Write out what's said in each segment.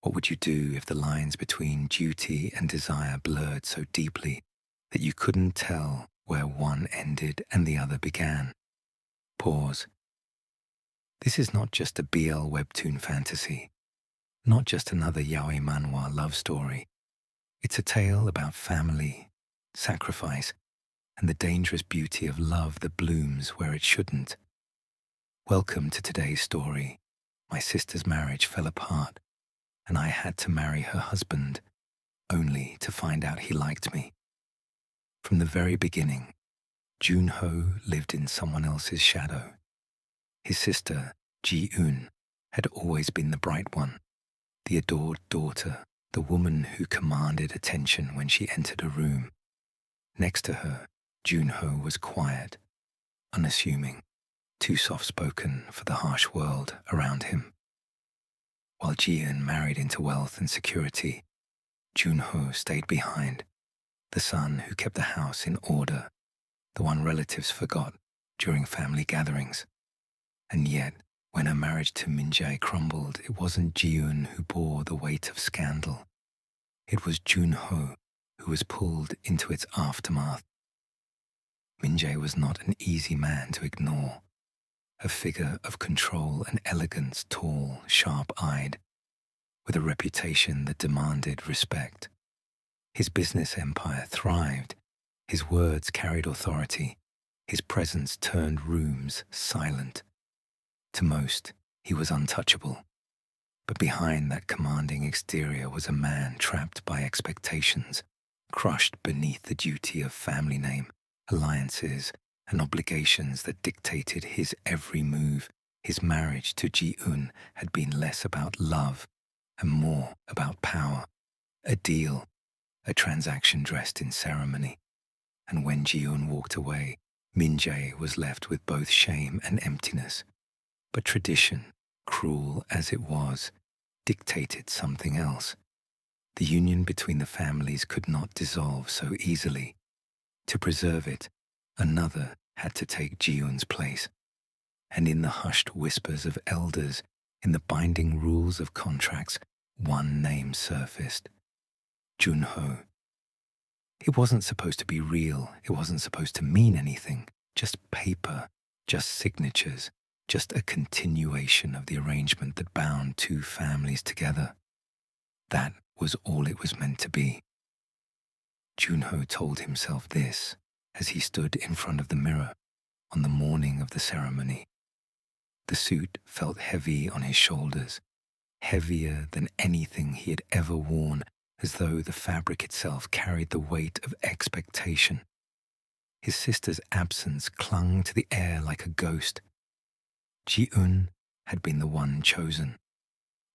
What would you do if the lines between duty and desire blurred so deeply that you couldn't tell where one ended and the other began? Pause. This is not just a BL webtoon fantasy, not just another yaoi manhwa love story. It's a tale about family, sacrifice, and the dangerous beauty of love that blooms where it shouldn't. Welcome to today's story. My sister's marriage fell apart, and I had to marry her husband, only to find out he liked me. From the very beginning, Junho lived in someone else's shadow. His sister, Ji-eun, had always been the bright one, the adored daughter, the woman who commanded attention when she entered a room. Next to her, Junho was quiet, unassuming, too soft-spoken for the harsh world around him. While Ji-eun married into wealth and security, Junho stayed behind, the son who kept the house in order, the one relatives forgot during family gatherings. And yet, when her marriage to Min-jae crumbled, it wasn't Ji-eun who bore the weight of scandal. It was Junho who was pulled into its aftermath. Min-jae was not an easy man to ignore, a figure of control and elegance, tall, sharp-eyed, with a reputation that demanded respect. His business empire thrived, his words carried authority, his presence turned rooms silent. To most, he was untouchable. But behind that commanding exterior was a man trapped by expectations, crushed beneath the duty of family name, alliances, and obligations that dictated his every move. His marriage to Ji-eun had been less about love and more about power, a deal, a transaction dressed in ceremony. And when Ji-eun walked away, Min-jae was left with both shame and emptiness. But tradition, cruel as it was, dictated something else. The union between the families could not dissolve so easily. To preserve it, another had to take Ji-eun's place. And in the hushed whispers of elders, in the binding rules of contracts, one name surfaced: Junho. It wasn't supposed to be real, it wasn't supposed to mean anything, just paper, just signatures, just a continuation of the arrangement that bound two families together. That was all it was meant to be. Junho told himself this as he stood in front of the mirror on the morning of the ceremony. The suit felt heavy on his shoulders, heavier than anything he had ever worn, as though the fabric itself carried the weight of expectation. His sister's absence clung to the air like a ghost. Ji-eun had been the one chosen,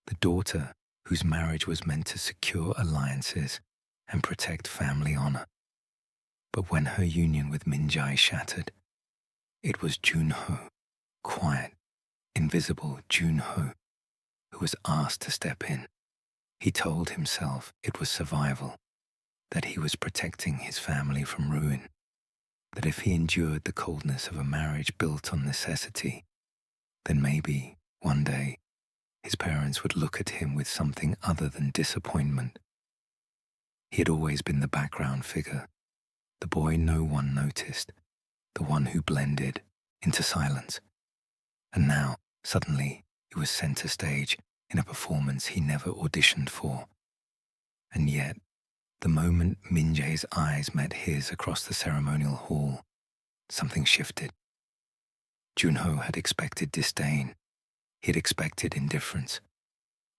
the daughter whose marriage was meant to secure alliances and protect family honor. But when her union with Min-jae shattered, it was Junho, quiet, invisible Junho, who was asked to step in. He told himself it was survival, that he was protecting his family from ruin, that if he endured the coldness of a marriage built on necessity, then maybe, one day, his parents would look at him with something other than disappointment. He had always been the background figure, the boy no one noticed, the one who blended into silence. And now, suddenly, he was center stage in a performance he never auditioned for. And yet, the moment Min-jae's eyes met his across the ceremonial hall, something shifted. Junho had expected disdain. He had expected indifference.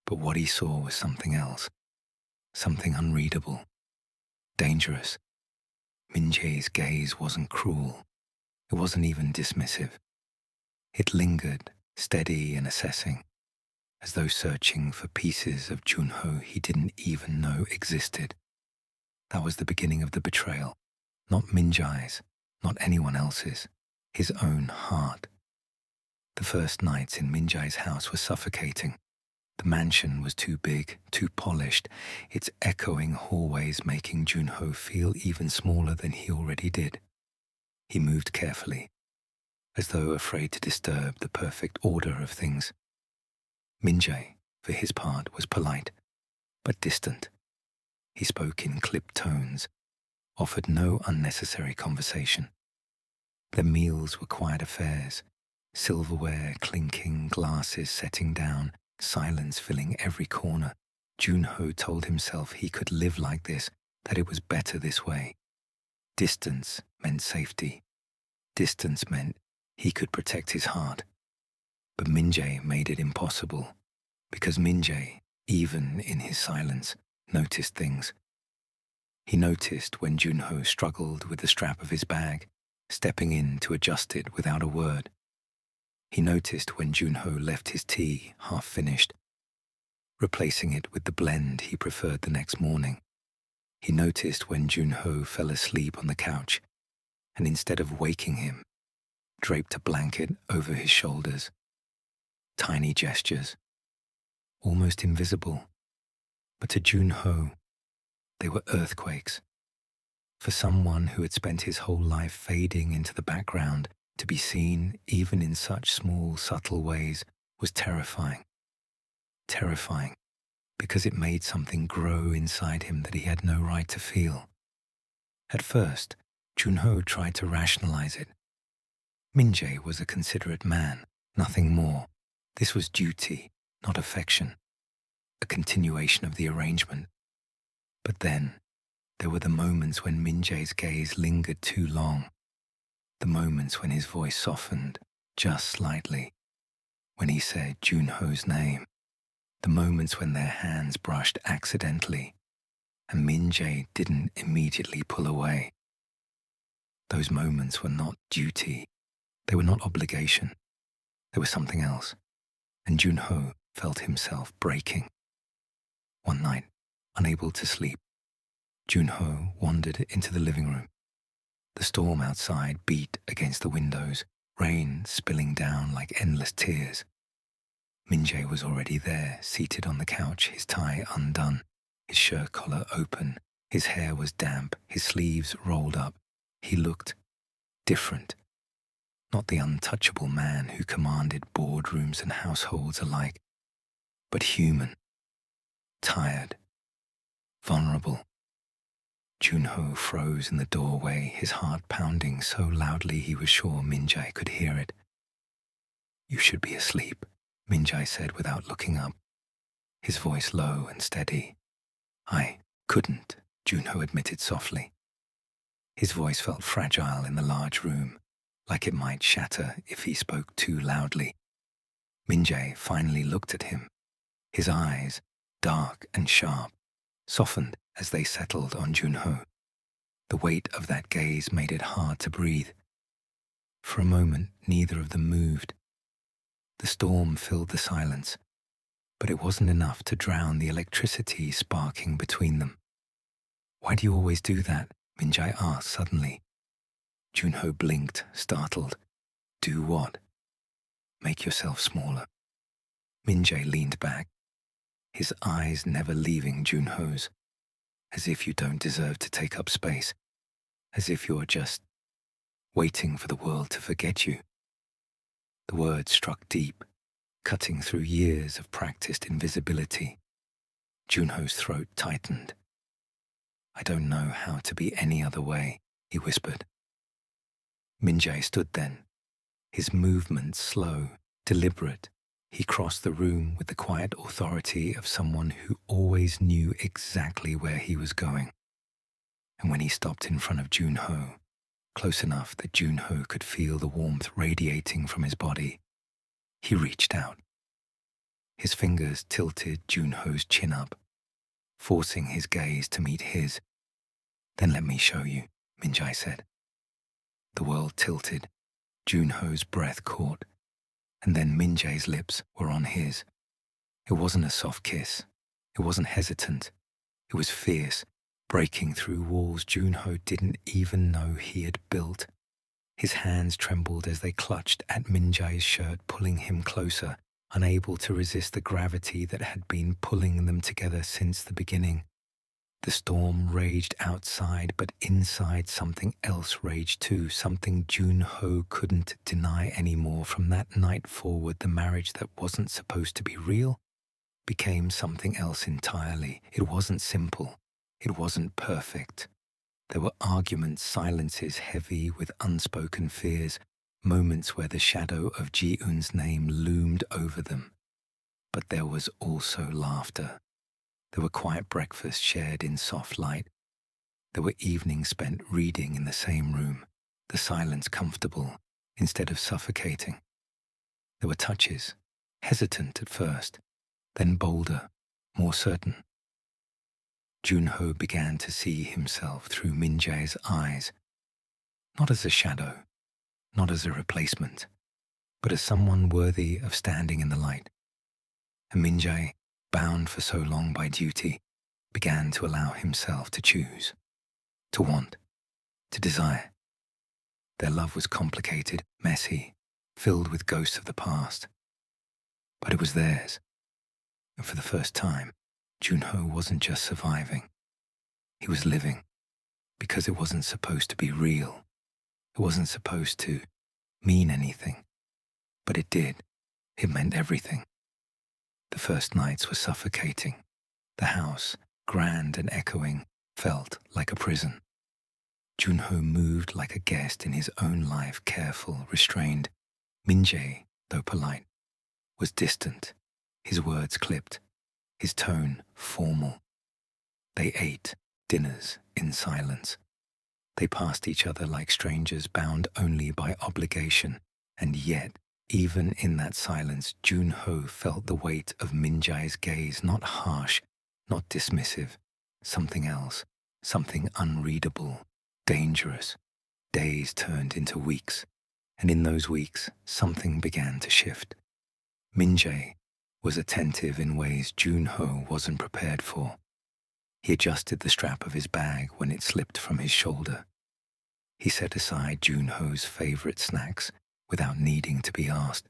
But what he saw was something else, something unreadable, dangerous. Min-jae's gaze wasn't cruel. It wasn't even dismissive. It lingered, steady and assessing, as though searching for pieces of Junho he didn't even know existed. That was the beginning of the betrayal, not Min-jae's, not anyone else's, his own heart. The first nights in Min-jae's house were suffocating. The mansion was too big, too polished, its echoing hallways making Junho feel even smaller than he already did. He moved carefully, as though afraid to disturb the perfect order of things. Min-jae, for his part, was polite, but distant. He spoke in clipped tones, offered no unnecessary conversation. Their meals were quiet affairs, silverware clinking, glasses setting down, silence filling every corner. Junho told himself he could live like this, that it was better this way. Distance meant safety. Distance meant he could protect his heart. But Min-jae made it impossible, because Min-jae, even in his silence, noticed things. He noticed when Junho struggled with the strap of his bag, stepping in to adjust it without a word. He noticed when Junho left his tea half finished, replacing it with the blend he preferred the next morning. He noticed when Junho fell asleep on the couch, and instead of waking him, draped a blanket over his shoulders. Tiny gestures, almost invisible, but to Junho, they were earthquakes. For someone who had spent his whole life fading into the background, to be seen, even in such small, subtle ways, was terrifying. Terrifying, because it made something grow inside him that he had no right to feel. At first, Junho tried to rationalize it. Min-jae was a considerate man, nothing more. This was duty, not affection, a continuation of the arrangement. But then, there were the moments when Min-jae's gaze lingered too long, the moments when his voice softened just slightly, when he said Junho's name, the moments when their hands brushed accidentally, and Min-jae didn't immediately pull away. Those moments were not duty, they were not obligation, they were something else, and Junho felt himself breaking. One night, unable to sleep, Junho wandered into the living room. The storm outside beat against the windows, rain spilling down like endless tears. Min-jae was already there, seated on the couch, his tie undone, his shirt collar open, his hair was damp, his sleeves rolled up. He looked different. Not the untouchable man who commanded boardrooms and households alike, but human, tired, vulnerable. Junho froze in the doorway, his heart pounding so loudly he was sure Min-jae could hear it. "You should be asleep," Min-jae said without looking up, his voice low and steady. "I couldn't," Junho admitted softly. His voice felt fragile in the large room, like it might shatter if he spoke too loudly. Min-jae finally looked at him. His eyes, dark and sharp, softened as they settled on Junho. The weight of that gaze made it hard to breathe. For a moment, neither of them moved. The storm filled the silence, but it wasn't enough to drown the electricity sparking between them. "Why do you always do that?" Min-jae asked suddenly. Junho blinked, startled. "Do what?" "Make yourself smaller." Min-jae leaned back, his eyes never leaving Junho's. "As if you don't deserve to take up space. As if you're just waiting for the world to forget you." The words struck deep, cutting through years of practiced invisibility. Junho's throat tightened. "I don't know how to be any other way," he whispered. Min-jae stood then, his movements slow, deliberate. He crossed the room with the quiet authority of someone who always knew exactly where he was going. And when he stopped in front of Junho, close enough that Junho could feel the warmth radiating from his body, he reached out. His fingers tilted Junho's chin up, forcing his gaze to meet his. "Then let me show you," Min-jae said. The world tilted, Junho's breath caught, and then Min-jae's lips were on his. It wasn't a soft kiss. It wasn't hesitant. It was fierce, breaking through walls Junho didn't even know he had built. His hands trembled as they clutched at Min-jae's shirt, pulling him closer, unable to resist the gravity that had been pulling them together since the beginning. The storm raged outside, but inside something else raged too, something Junho couldn't deny anymore from that night forward, the marriage that wasn't supposed to be real became something else entirely. It wasn't simple. It wasn't perfect. There were arguments, silences heavy with unspoken fears, moments where the shadow of Ji-eun's name loomed over them. But there was also laughter. There were quiet breakfasts shared in soft light. There were evenings spent reading in the same room, the silence comfortable instead of suffocating. There were touches, hesitant at first, then bolder, more certain. Junho began to see himself through Min-jae's eyes, not as a shadow, not as a replacement, but as someone worthy of standing in the light. And Min-jae, bound for so long by duty, began to allow himself to choose, to want, to desire. Their love was complicated, messy, filled with ghosts of the past. But it was theirs. And for the first time, Junho wasn't just surviving. He was living, because it wasn't supposed to be real. It wasn't supposed to mean anything. But it did. It meant everything. The first nights were suffocating. The house, grand and echoing, felt like a prison. Junho moved like a guest in his own life, careful, restrained. Min-jae, though polite, was distant, his words clipped, his tone formal. They ate dinners in silence. They passed each other like strangers bound only by obligation, and yet, even in that silence, Junho felt the weight of Min-jae's gaze, not harsh, not dismissive, something else, something unreadable, dangerous. Days turned into weeks, and in those weeks, something began to shift. Min-jae was attentive in ways Junho wasn't prepared for. He adjusted the strap of his bag when it slipped from his shoulder. He set aside Junho's favorite snacks without needing to be asked.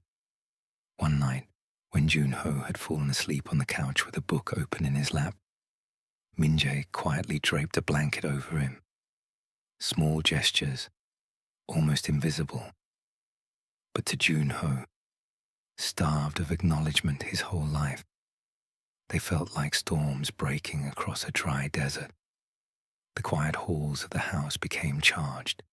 One night, when Junho had fallen asleep on the couch with a book open in his lap, Min-jae quietly draped a blanket over him. Small gestures, almost invisible. But to Junho, starved of acknowledgement his whole life, they felt like storms breaking across a dry desert. The quiet halls of the house became charged.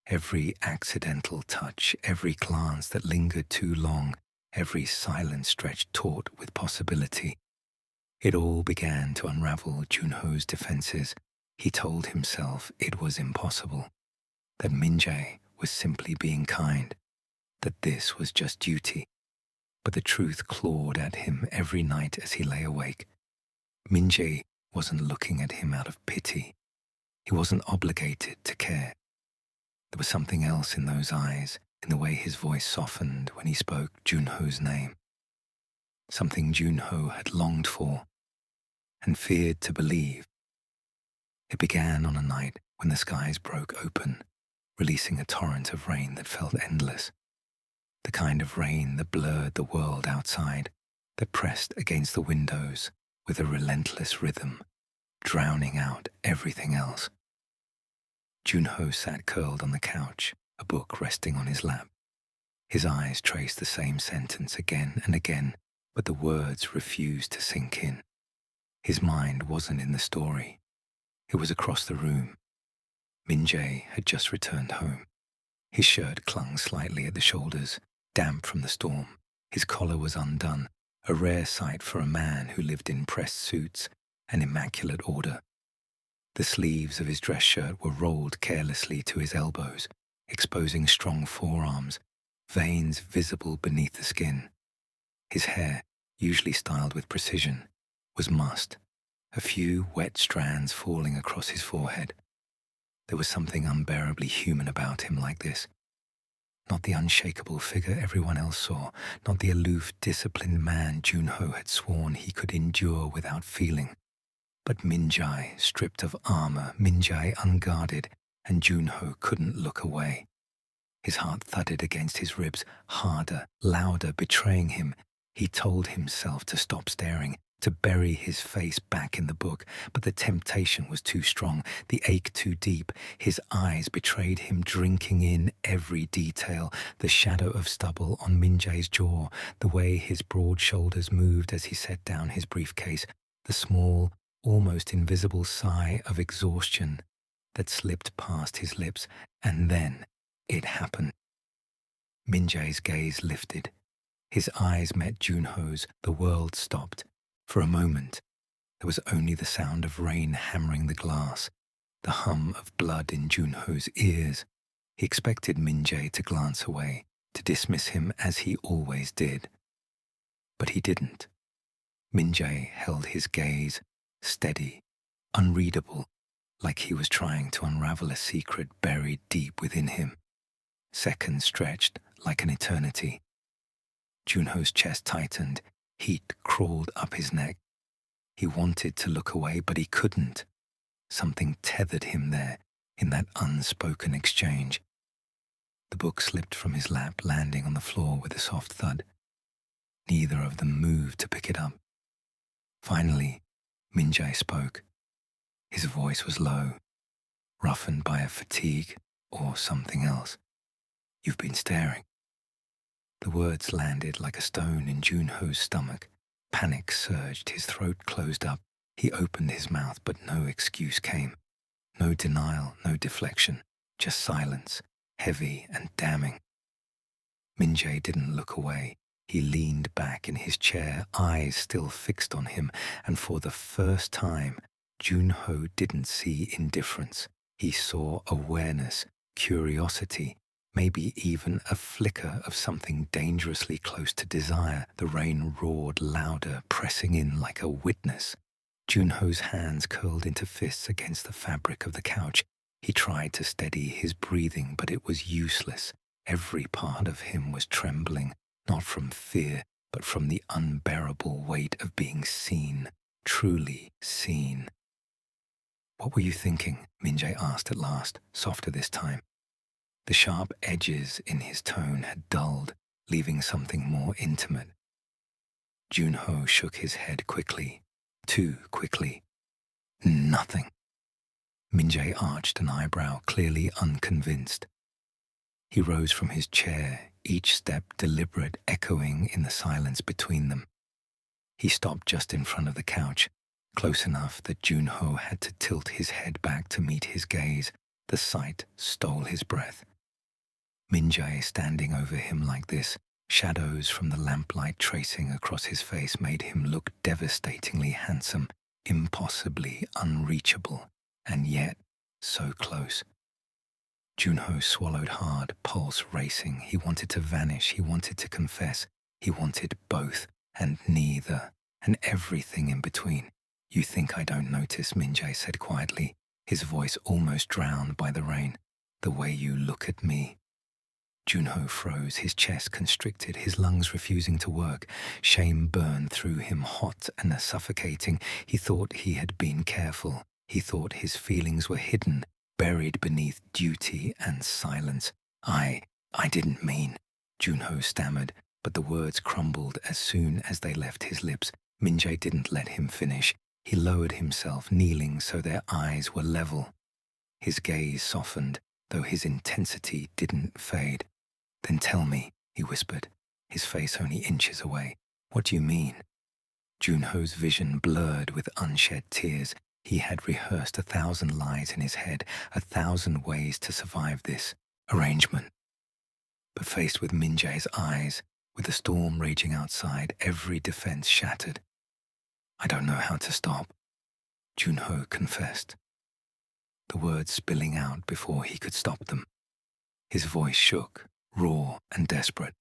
Every accidental touch, every glance that lingered too long, every silent stretch taut with possibility. It all began to unravel Junho's defenses. He told himself it was impossible, that Min-jae was simply being kind, that this was just duty. But the truth clawed at him every night as he lay awake. Min-jae wasn't looking at him out of pity. He wasn't obligated to care. There was something else in those eyes, in the way his voice softened when he spoke Junho's name. Something Junho had longed for and feared to believe. It began on a night when the skies broke open, releasing a torrent of rain that felt endless. The kind of rain that blurred the world outside, that pressed against the windows with a relentless rhythm, drowning out everything else. Junho sat curled on the couch, a book resting on his lap. His eyes traced the same sentence again and again, but the words refused to sink in. His mind wasn't in the story. It was across the room. Min-jae had just returned home. His shirt clung slightly at the shoulders, damp from the storm. His collar was undone, a rare sight for a man who lived in pressed suits and immaculate order. The sleeves of his dress shirt were rolled carelessly to his elbows, exposing strong forearms, veins visible beneath the skin. His hair, usually styled with precision, was mussed, a few wet strands falling across his forehead. There was something unbearably human about him like this. Not the unshakable figure everyone else saw, not the aloof, disciplined man Junho had sworn he could endure without feeling. But Min-jae, stripped of armor, Min-jae unguarded, and Junho couldn't look away. His heart thudded against his ribs, harder, louder, betraying him. He told himself to stop staring, to bury his face back in the book, but the temptation was too strong, the ache too deep. His eyes betrayed him, drinking in every detail, the shadow of stubble on Min-jae's jaw, the way his broad shoulders moved as he set down his briefcase, the small, almost invisible sigh of exhaustion that slipped past his lips, and then it happened. Min-jae's gaze lifted. His eyes met Junho's. The world stopped. For a moment, there was only the sound of rain hammering the glass, the hum of blood in Junho's ears. He expected Min-jae to glance away, to dismiss him as he always did. But he didn't. Min-jae held his gaze, steady, unreadable, like he was trying to unravel a secret buried deep within him. Seconds stretched like an eternity. Junho's chest tightened. Heat crawled up his neck. He wanted to look away, but he couldn't. Something tethered him there in that unspoken exchange. The book slipped from his lap, landing on the floor with a soft thud. Neither of them moved to pick it up. Finally, Min-jae spoke. His voice was low, roughened by a fatigue or something else. "You've been staring." The words landed like a stone in Junho's stomach. Panic surged, his throat closed up. He opened his mouth, but no excuse came. No denial, no deflection, just silence, heavy and damning. Min-jae didn't look away. He leaned back in his chair, eyes still fixed on him, and for the first time, Junho didn't see indifference. He saw awareness, curiosity, maybe even a flicker of something dangerously close to desire. The rain roared louder, pressing in like a witness. Junho's hands curled into fists against the fabric of the couch. He tried to steady his breathing, but it was useless. Every part of him was trembling, not from fear, but from the unbearable weight of being seen, truly seen. "What were you thinking?" Min-jae asked at last, softer this time. The sharp edges in his tone had dulled, leaving something more intimate. Junho shook his head quickly, too quickly. "Nothing." Min-jae arched an eyebrow, clearly unconvinced. He rose from his chair, each step deliberate, echoing in the silence between them. He stopped just in front of the couch, close enough that Junho had to tilt his head back to meet his gaze. The sight stole his breath. Min-jae standing over him like this, shadows from the lamplight tracing across his face, made him look devastatingly handsome, impossibly unreachable, and yet so close. Junho swallowed hard, pulse racing. He wanted to vanish, he wanted to confess, he wanted both, and neither, and everything in between. "You think I don't notice," Min-jae said quietly, his voice almost drowned by the rain. "The way you look at me." Junho froze, his chest constricted, his lungs refusing to work. Shame burned through him, hot and suffocating. He thought he had been careful. He thought his feelings were hidden, buried beneath duty and silence. I didn't mean," Junho stammered, but the words crumbled as soon as they left his lips. Min-jae didn't let him finish. He lowered himself, kneeling so their eyes were level. His gaze softened, though his intensity didn't fade. "Then tell me," he whispered, his face only inches away. "What do you mean?" Junho's vision blurred with unshed tears. He had rehearsed 1,000 lies in his head, 1,000 ways to survive this arrangement. But faced with Min-jae's eyes, with the storm raging outside, every defense shattered. "I don't know how to stop," Junho confessed, the words spilling out before he could stop them. His voice shook, raw and desperate.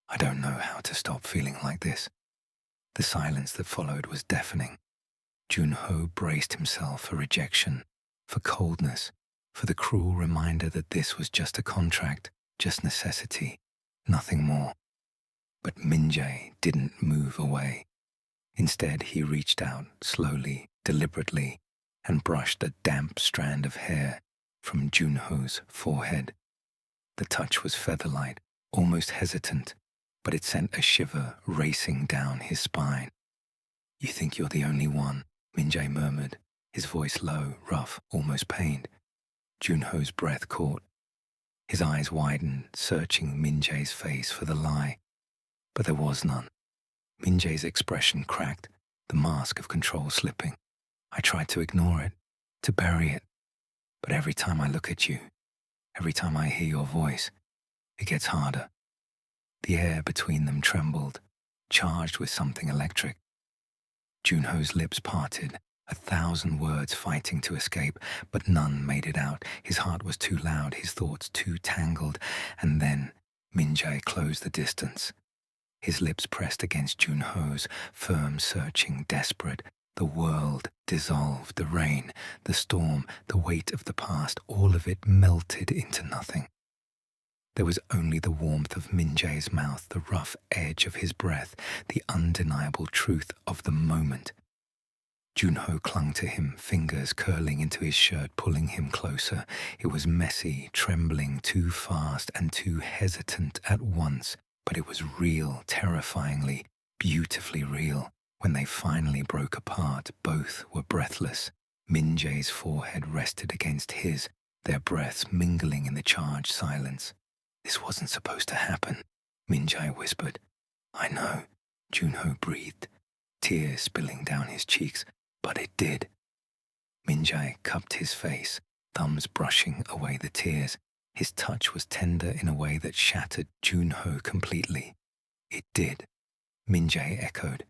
"I don't know how to stop feeling like this." The silence that followed was deafening. Junho braced himself for rejection, for coldness, for the cruel reminder that this was just a contract, just necessity, nothing more. But Min-jae didn't move away. Instead, he reached out, slowly, deliberately, and brushed a damp strand of hair from Junho's forehead. The touch was feather-light, almost hesitant, but it sent a shiver racing down his spine. You think you're the only one, Min-jae murmured, his voice low, rough, almost pained. Junho's breath caught. His eyes widened, searching Min-jae's face for the lie. But there was none. Min-jae's expression cracked, the mask of control slipping. I tried to ignore it, to bury it. But every time I look at you, every time I hear your voice, it gets harder. The air between them trembled, charged with something electric. Junho's lips parted, 1,000 words fighting to escape, but none made it out. His heart was too loud, his thoughts too tangled. And then Min-jae closed the distance. His lips pressed against Junho's, firm, searching, desperate. The world dissolved, the rain, the storm, the weight of the past, all of it melted into nothing. There was only the warmth of Min-jae's mouth, the rough edge of his breath, the undeniable truth of the moment. Junho clung to him, fingers curling into his shirt, pulling him closer. It was messy, trembling, too fast and too hesitant at once, but it was real, terrifyingly, beautifully real. When they finally broke apart, both were breathless. Min-jae's forehead rested against his, their breaths mingling in the charged silence. This wasn't supposed to happen, Min-jae whispered. I know, Junho breathed, tears spilling down his cheeks, but it did. Min-jae cupped his face, thumbs brushing away the tears. His touch was tender in a way that shattered Junho completely. It did, Min-jae echoed,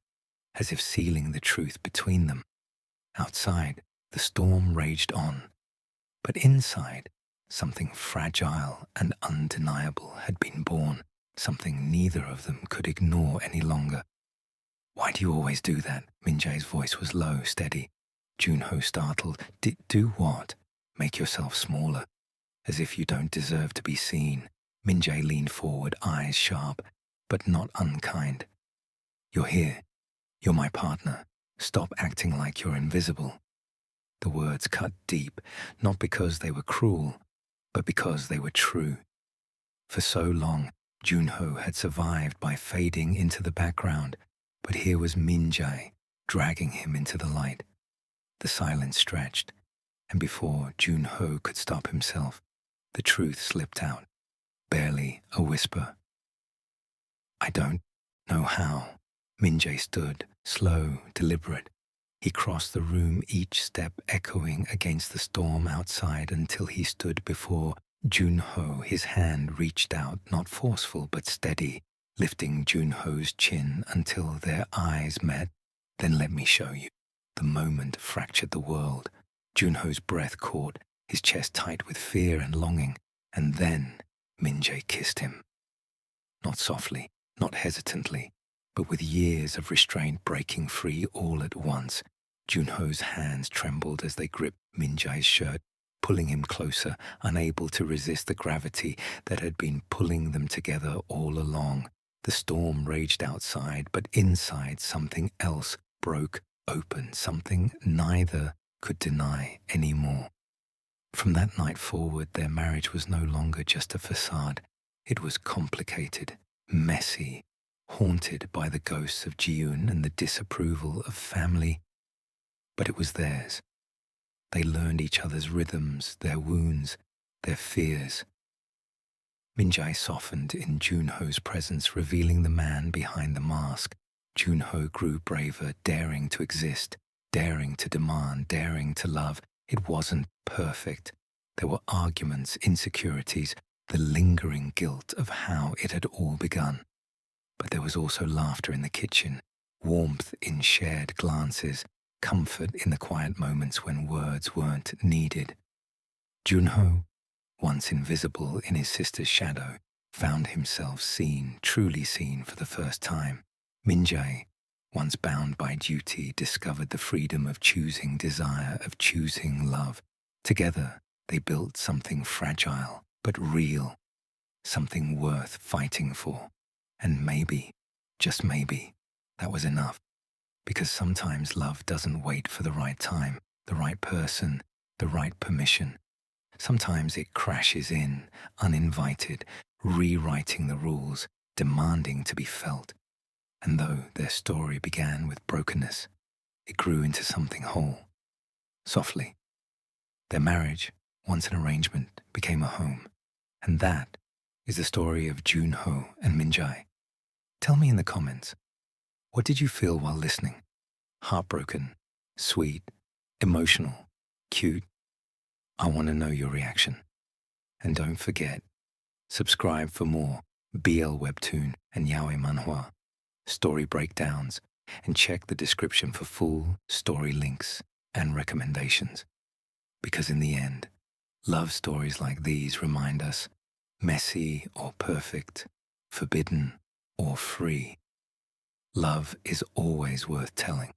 as if sealing the truth between them. Outside, the storm raged on, but inside, something fragile and undeniable had been born, something neither of them could ignore any longer. Why do you always do that? Min-jae's voice was low, steady. Junho startled. Do what? Make yourself smaller, as if you don't deserve to be seen. Min-jae leaned forward, eyes sharp, but not unkind. You're here. You're my partner. Stop acting like you're invisible. The words cut deep, not because they were cruel, but because they were true. For so long, Junho had survived by fading into the background, but here was Min-jae, dragging him into the light. The silence stretched, and before Junho could stop himself, the truth slipped out, barely a whisper. I don't know how. Min-jae stood, slow, deliberate. He crossed the room, each step echoing against the storm outside until he stood before Junho. His hand reached out, not forceful but steady, lifting Junho's chin until their eyes met. Then let me show you. The moment fractured the world. Junho's breath caught, his chest tight with fear and longing, and then Min-jae kissed him. Not softly, not hesitantly, but with years of restraint breaking free all at once. Junho's hands trembled as they gripped Min-jae's shirt, pulling him closer, unable to resist the gravity that had been pulling them together all along. The storm raged outside, but inside something else broke open, something neither could deny anymore. From that night forward, their marriage was no longer just a facade. It was complicated, messy, haunted by the ghosts of Ji-eun and the disapproval of family. But it was theirs. They learned each other's rhythms, their wounds, their fears. Min-jae softened in Junho's presence, revealing the man behind the mask. Junho grew braver, daring to exist, daring to demand, daring to love. It wasn't perfect. There were arguments, insecurities, the lingering guilt of how it had all begun. But there was also laughter in the kitchen, warmth in shared glances, comfort in the quiet moments when words weren't needed. Junho, once invisible in his sister's shadow, found himself seen, truly seen for the first time. Min-jae, once bound by duty, discovered the freedom of choosing desire, of choosing love. Together, they built something fragile but real, something worth fighting for. And maybe, just maybe, that was enough. Because sometimes love doesn't wait for the right time, the right person, the right permission. Sometimes it crashes in, uninvited, rewriting the rules, demanding to be felt. And though their story began with brokenness, it grew into something whole. Softly, their marriage, once an arrangement, became a home. And that is the story of Junho and Minjai. Tell me in the comments, what did you feel while listening? Heartbroken, sweet, emotional, cute? I want to know your reaction. And don't forget, subscribe for more BL Webtoon and Yaoi Manhwa story breakdowns, and check the description for full story links and recommendations. Because in the end, love stories like these remind us, messy or perfect, forbidden or free, love is always worth telling.